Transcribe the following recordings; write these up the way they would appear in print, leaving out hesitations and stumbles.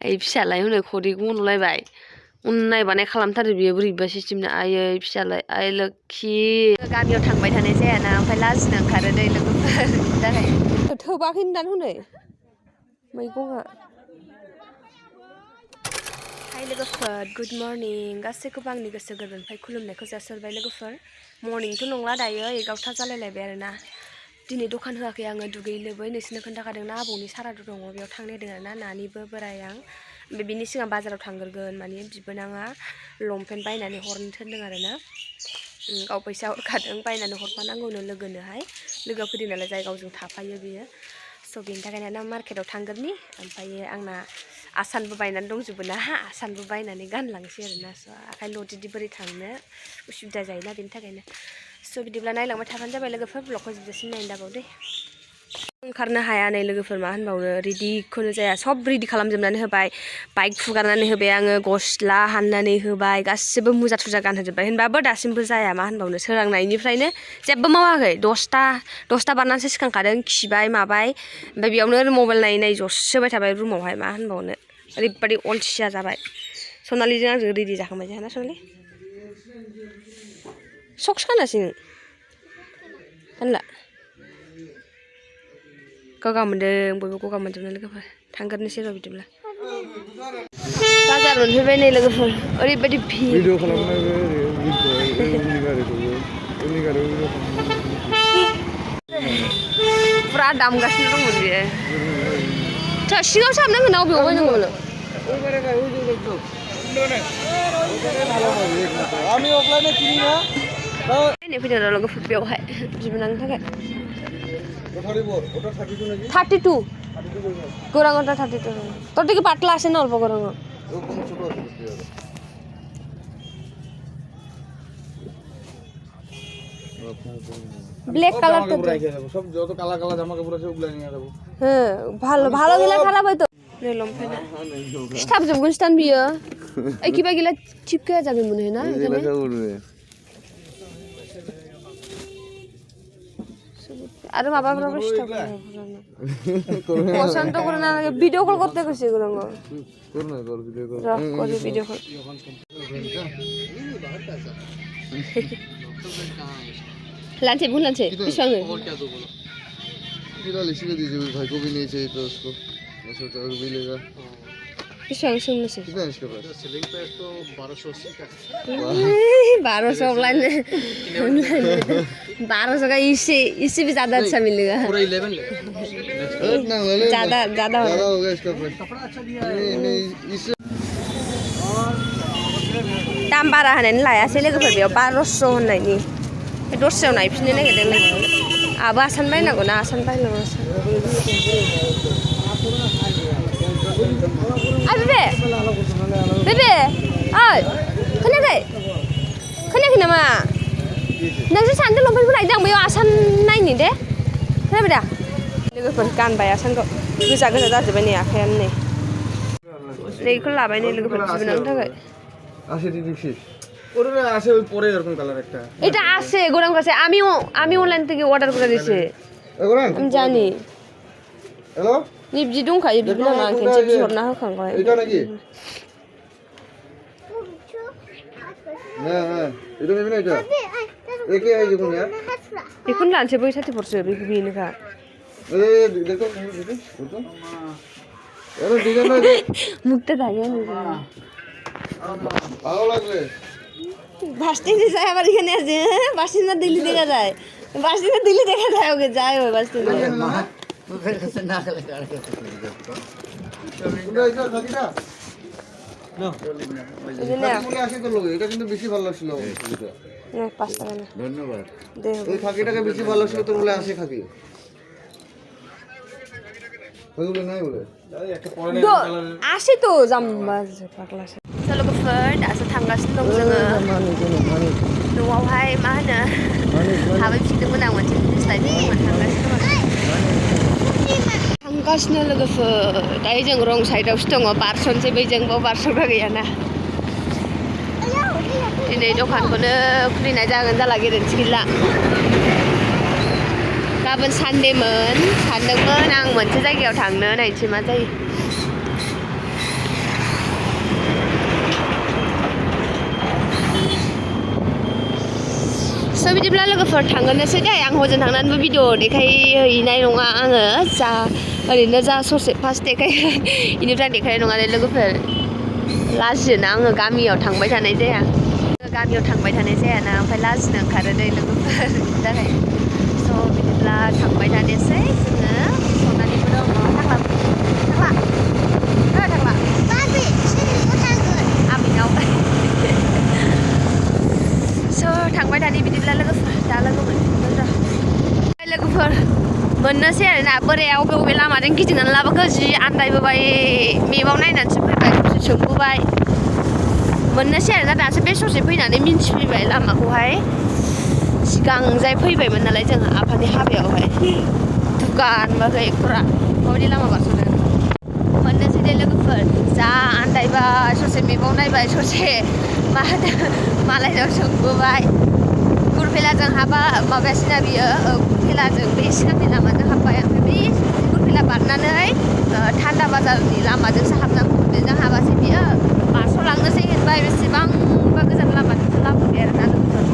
Aywi Pisalai होनो खदैखौ मोनलायबाय उननाय बानाय खालामथारो बियो बोरैबा सिस्टेमना Aywi Pisalai आइ लोखि गामियाव थांबाय थानाय जायाना ओमफ्राय लाजिनो ओंखारो दै लोगोफोर थाखाय थोबाखैनो दान हनै मैगङा हाय लोगोफोर गुड मर्निं गासैखौबो आंनि गोसो गोरबोनिफ्राय खुलुमनायखौ जासिहरबाय लोगोफोर मर्निंथ' नंला दायो 11टा जालायलायबाय आरोना दिनै दखान होआखै आङो दुगैयै लोबै नोंसोरनो खोन्थाखादोंना आबौनि सारादु दङ बेयाव थांनो नागिरदों आरोना नानिबो बोराय आं ओमफ्राय बिनि सिगां बाजाराव थांग्रोगोन माने बिबोनाङा लंपेन्ट बायनानै हरनो थिनदों आरोना गाव फैसा हरखादों बायनानै हरफानांगौनो लोगोनोहाय लोगोआ फैदों नालाय जाय गावजों थाफायो बियो स' बिनि थाखायनो मार्केटाव थांगोरनि ओमफ्राय आंना आसानबो बायनानै दंजोबो ना आसानबो बायनानै गानलांसै आरोना स' आखाइ ल'दिदि बोरै थांनो उसुबिदा जायोना बेनि थाखायनो स' बिदिब्ला नायलांबाय थाबानो जाबाय लोगोफोर ब्लगखौ जोबजासिम नायनो दाबाव दे ओंखारनो हाया नै लोगोफोर मा होनबावनो रेडिखौनो जाया सब रेडि खालामजोबनानै होबाय बाइक फुगारनानै होबाय आङो गस्ला हाननानै होबाय गासिबो मुजा थुजा गानहोजोबबाय होनबाबो दासिमबो जाया मा होनबावनो सोरांनायनिफ्रायनो जेबो मावाखै 10टा बारनानैसो सिखांखादों खिबाय माबाय ओमफ्राय बेयावनो मबाइल नायै जसोबाय थाबाय रुमावहाय मा होनबावनो ओरैबादि अलसिया जाबाय सनालिजों आंजों रेडि जाखांबाय जोंहा सनालि सक्स गानासै नों गानला गगा मोनदों बयबो गगा मोनजोबनाय लोगोफोर थांगोरनोसै र' बिदिब्ला बाजार मोनफैबाय नै लोगोफोर ओरैबादि भिड फुरा दामगासिनो दंमोन बियो सिगाङावसो हाबनांगोन ना अबेयाव बायनांगौमोन फैदों र' लोगोफोर बेयावहाय बिबोनांनि थाखाय 32 गौरांगटा 32 তোর দিকে পাতলা আসে না অল্প গরম ব্ল্যাক কালার তো সব যত কালা কালা জামা কাপড় আছে ওগুলা নিয়ে যাব হ্যাঁ ভালো ভালো গিলা খারাপ হয়তো রে লম্ফেনা স্টাফ জবগুন স্টান বিयो এই কিবা গিলা চিপকে যাবে মনে হয় না এখানে আরে বাবা বাবা স্টপ করো পছন্দ করে না ভিডিও কল করতে কইছে গরম কর না কর ভিডিও কল রাখ করে ভিডিও কল लांचे भूल लांचे पिछवांग किधर लिखी दीजिए भाई को भी नहीं चाहिए तो उसको मैं सोचा वो भी लेगा पिछवांग सुनने से कितना इसके पास सेलिंग प्राइस तो 1280 का 1200 ऑनलाइन 1200 का इससे भी ज्यादा अच्छा मिलेगा पूरा 11 ज्यादा ज्यादा होगा इसका प्राइस कपड़ा अच्छा दिया है नहीं इससे दाम बारा होनानै लायासै लोगोफोर बेयाव 1200 होननायनि दस्रायाव नायफिननो नागिरदों आबो आसान बायनांगौ ना आसान बायनांगौ बेबे बेबे ओइ खोनायाखै नामा नोंसोर सानैजों लंपेन्टखौ लायदों आं बैयाव आसान नायनि दे खोनाबाय दा लोगोफोर गानबाय आसानखौ गोजा गोजा जाजोब्बाय नै आखायानो नै बेखौ लाबाय नै लोगोफोर बिबोनांनि थाखाय আসে দেখছিস ওরে আসে ওই পরে এরকম কালার একটা এটা আছে গোরাম কাছে আমি অনলাইন থেকে অর্ডার করে দিয়েছি গোরাম আমি জানি হ্যালো নিবজি দंखायो बिबना मा खेनसे बिहरना होखांबाय এটা নাকি হ্যাঁ এটা নেবে না এটা একে আই দেখুন यार बेखौनो लानोसै बै 34 सो बेनोखा এই দেখো দেখো আরে ডিজাইন মুখটা থাকে ভালো লাগবে বাসটিতে যায় আবার এখানে আছে বাসটিনা দিল্লি দেখা যায় বাসটিনা দিল্লি দেখা যায় ওকে যায় ওই বাসটিনা মুখের কাছে না খেলে আর কিছু কোনটা এটা খাকিটা না এটা আসে তো লোক এটা কিন্তু বেশি ভালো লাগছিল এটা না 5 টাকা না ধন্যবাদ এই খাকিটাকে বেশি ভালো লাগছিল তোর বলে আসে খাকি ওগুলো নাই বলে একটা পরে না আসে তো জামবাজ পাগলা लोगोफोर दासो थांगासिनो दं जोङो न'आवहाय मा होनो हाबैफिनदोंमोन आं मोनसे बिस्लायदोंमोन थांगासिनो लोगोफोर दायो जों रं साइडआवसो दङ बारसनसै बैजों बाव बारसग्रा गैयाना दिनै दखानखौनो खुलिनाय जागोन जाला गेरेन्थि गैला गाबोन सानदेमोन सानदोंमोन आं मोनसे जायगायाव थांनो नायनोसै मा जायो लोगोफोर थांगोननोसै दे आं हजों थांनानैबो भिडिअ देखायहैनाय नङा आङो जा ओरैनो जा ससे फार्स्ट देखायगोन इनिफ्राय देखायनाय नङा दे लोगोफोर लाजियोना आङो गामियाव थांबाय थानाय जाया गामियाव थांबाय थानाय जायाना ओमफ्राय लाजिनो ओंखारो दै लोगोफोर बिनि थाखाय स' बिदिब्ला थांबाय थानोसै जोङो सनालिबो दङ थांला बाजै सोरनिखौ थांगोन आमिनाव स' थांबाय थानि बिदिब्ला लोगोफोर दा लोगो मोनफिनगोन र' लोगोफोर मोननोसै आरोना बोराया अबे अबे लामाजों गिदिंनानै लाबोखो जि आन्दायबोबाय मेपाव नायनानैसो फैबाय ससे सोंबोबाय मोननोसै आरोना दासो बे ससे फैनानै मिन्थिफैबाय लामाखौहाय सिगांजाय फैबायमोन नालाय जोंहा आफानि हाबायावहाय दुगान बाखै खरा माबायदि लामा बारस'दों मोननोसै दे लोगोफोर जा आन्दायबाय ससे मेपाव नायबाय ससे मा होनो मालायनाव सोंबोबाय गुरफेलाजों हाबा माबायासैना बियो गुरफेलाजों बे सिगांनि लामाजों हाबबाय ओमफ्राय बे गुरफेला बारनानै थान्दा बाजारनि लामाजोंसो हाबनांगौ बेजों हाबासै बियो बारस'लांनोसै होनबाय बेसेबांबा गोजान लामाजोंसो लाबोबाय आरोना लोगोफोर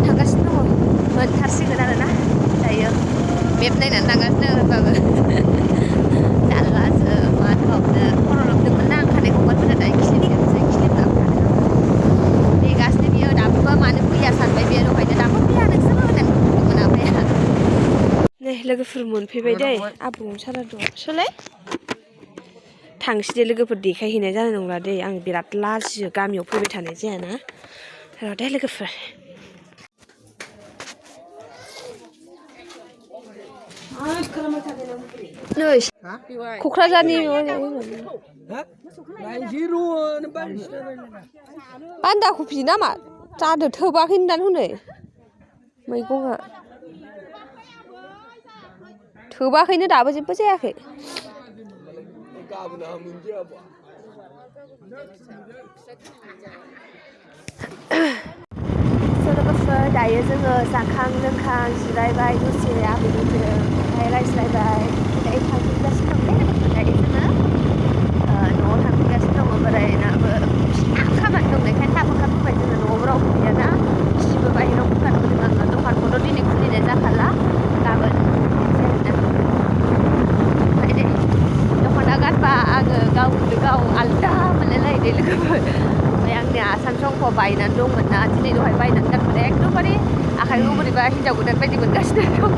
थांगासिनो दङ मोनथारसिगोन आरोना दायो मेप नायनानै थांगासिनो होनबाबो जारलासो मा होनबावनो खर' लोबदोंमोन ना आं खानाय हगारबोनो दायो खिलिबजोबसै खिलिबलाबो नेगासिनो बियो दाबो मानो फैया सानबाय बियो दहायनो दाबो फैया नोंसोर होननानै बुंदोंमोन आफाया नै लोगोफोर मोनफैबाय दै आबौनि सारादुआव सोलाय थांसै दे लोगोफोर देखायहैनाय जानाय नंला दे आं बिराद लाजियो गामियाव फैबाय थानाय जायाना र' दे लोगोफोर नै क'क्राझारनि बान्दा कफि नामा जादो थोबाखै दान हनै मैगङा थोबाखैनो दाबो जेबो जायाखै लोगोफोर दायो जोङो जाखां लोंखां जिरायबाय दसे आबैजों ओमफ्राय रायज्लायबाय दायो थांफिनगासिनो दं लोगोफोर दायो जोङो न'आव थांफिनगासिनो दङ बोरायनाबो खामानि दं बेखायनो थाब ओंखारबोबाय जोङो न'आवबो रावबो गैयाना सिबो बाहेराव दखान होदों आङो दखानखौथ' दिनै खुलिनाय जाखाला गाबोन ओमफ्राय दे दख'ना गानबा आङो गावखौनो गाव आलदा मोनलायलायो दे लोगोफोर ओमफ्राय आंनि आसान संख बायनानै दंमोन ना दिनै दहाय बायनानै गानबाय एकदमबारे आखाइखौ बोरैबा हिन्जाव गोदान बायदि मोनगासिनो दङ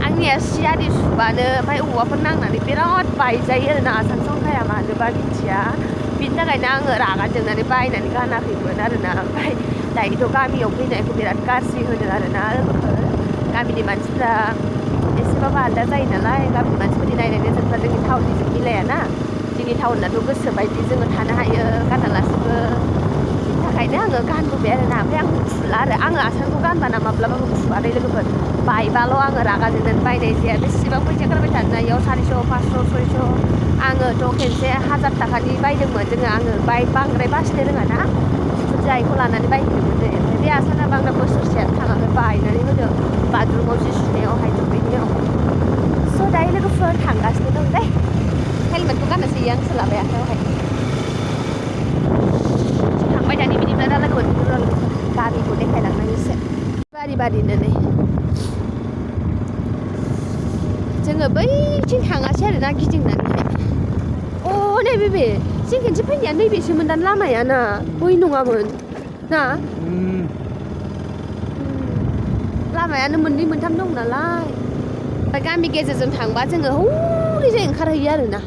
आंनिया सि आरि सुबानो ओमफ्राय औवाफोर नांनानै बिराद बायजायो आरोना आसान संखाया मानोबा मिथिया बिनि थाखायनो आङो रागा जोंनानै बायनानै गानाखैमोन आरोना ओमफ्राय दायोथ' गामियाव फैनायखौ बिराद गाज्रि होनो आरोना लोगोफोर गामिनि मानसिफ्रा एसेबाबो आलदा जायो नालाय गामिनि मानसिफोरनि नायनाय नोजोरफ्रा जोंनि टाउननिजों मिलायाना जोंनि टाउनाथ' गोसोबायदि जोङो थानो हायो गानालासिबो बिनि थाखायनो आङो गानबोबाय आरोना ओमफ्राय आं फुला आरो आङो आसानखौ गानबाना माब्लाबाबो फुवादै लोगोफोर बायबाल' आङो रागा जोंनानै बायनाय जाया बेसेबां फैसा गारबाय थानो इयाव 400 500 600 आङोथ' खेनसे 1000 थाखानि बायदोंमोन जोङो आङो बांद्राय बासिनो रोङा ना जायखौ लानानै बायहैदोंमोन जों ओमफ्राय बे आसाना बांद्राय बोसोरसेयानो थाङाखै बायनानै होदों बाथरुमाव जि सुनायावहाय दुगैनायाव स' दायो लोगोफोर थांगासिनो दं दै हेलमेटखौ गाननोसै आं सोलाबाय आखायावहाय थांबाय दानि बिदिब्ला दा लोगो मोनफिनगोन र' गारिखौ देखायलांनानैसो बारिनो नै जोङो बैथिं थाङासै आरोना गिदिंनानैहाय नैबे जों खेनसे फैनाया नैबेसोमोन दां लामाया ना बै नङामोन ना लामायानो मोननै मोनथाम दं नालाय ओमफ्राय गामि गेजेरजों थांबा जोङो हौरैजाय ओंखारहैयो आरोना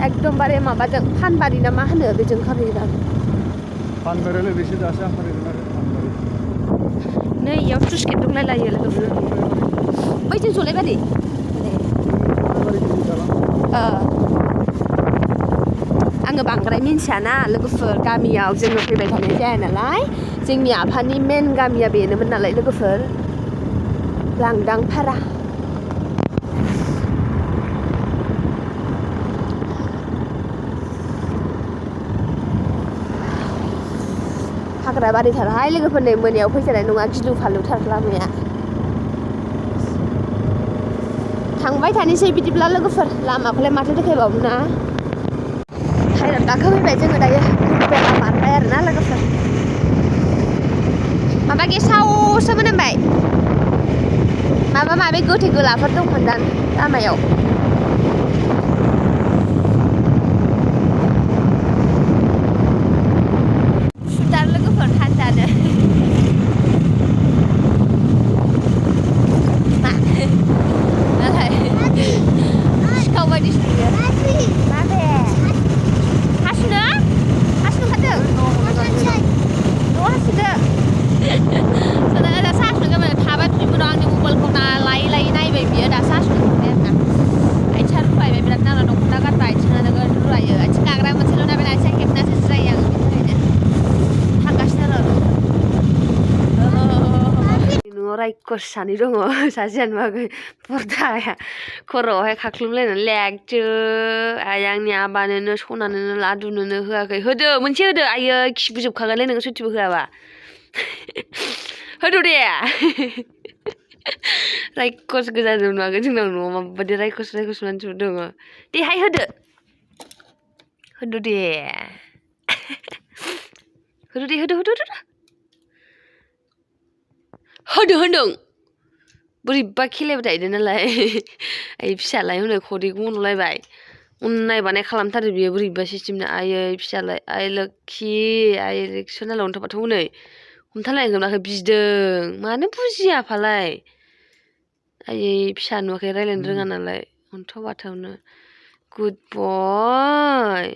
एकदमबारे माबाजों फानबारि ना मा होनो बेजों ओंखारहैयो दा फानबारियालाय बेसे दासो ओंखारहैगोन आरो फानबारि नै इयाव स्लुइस गेट दंलायलायो लोगोफोर बैजों जलायबारि आङो बांद्राय मिन्थियाना लोगोफोर गामियाव जोङो फैबाय थानाय जाया नालाय जोंनि आफानि मेन गामिया बेनोमोन नालाय लोगोफोर लांदांफारा हाग्रा बारिथारहाय लोगोफोर नै मोनायाव फैजानाय नङा गिलु फालुथार लामाया थांबाय थानोसै बिदिब्ला लोगोफोर लामाखौलाय माथो देखायबावनो ना हायराद गाखोफैबाय जोङो दायो बेला बारबाय आरोना लोगोफोर माबा गेसावसो मोनामबाय माबा माबि गोथै गोलाफोर दंमोन दां लामायाव सुदार लोगोफोर थान्दानो मा नालाय सिखाव बायदि सुयो माबे हासुनो ओंखारदों न'आव हासुदो सोना दा सासुनो गाबोन थाबाय बिबोनाव आंनि मबाइलखौ लायै नायबाय बियो दासो हासुनो ओंखारबाय आरोना आथिङा रुवायबाय बिराद नाला दख'ना गानबाय आथिङा नोगोद रुवायो आथिं गाग्रा मोनसेल' नायबाय आथिङा हेबनासो जिरायो आङो बेनि थाखायनो थांगासिनो आरो न'आव रायखस सानै दङ सासेयानो मागै पर्दाया खर'आवहाय खाख्लुमलायनानै लेगथो आइ आंनि आबानोनो सनानोनो लादुनोनो होआखै होदो मोनसे होदो आयै खिबोजोबखागोनलै नोङो सयथिबो होआबा होदो दे रायखस गोजा जोब नुवाखै जोंनाव न'आव माबायदि रायखस मानसिफोर दङ देहाय होदो दे होदो होनदों बोरैबा खेलायबाय थादों नालाय आइ फिसालाय होनो खदैखौ मनलायबाय नायबानाय खालामथारो बियो बोरैबा सिस्टेमनो आयै फिसालाय आइ लोक्षि आइ रिक्सनालाय अन्थाबाथ' हनै हमथालायनो मोनाखै बिदों मानो बुजिया फालाय आयै फिसा नुवाखै रायलायनो रोङा नालाय अन्थाव बाथावनो गुड बय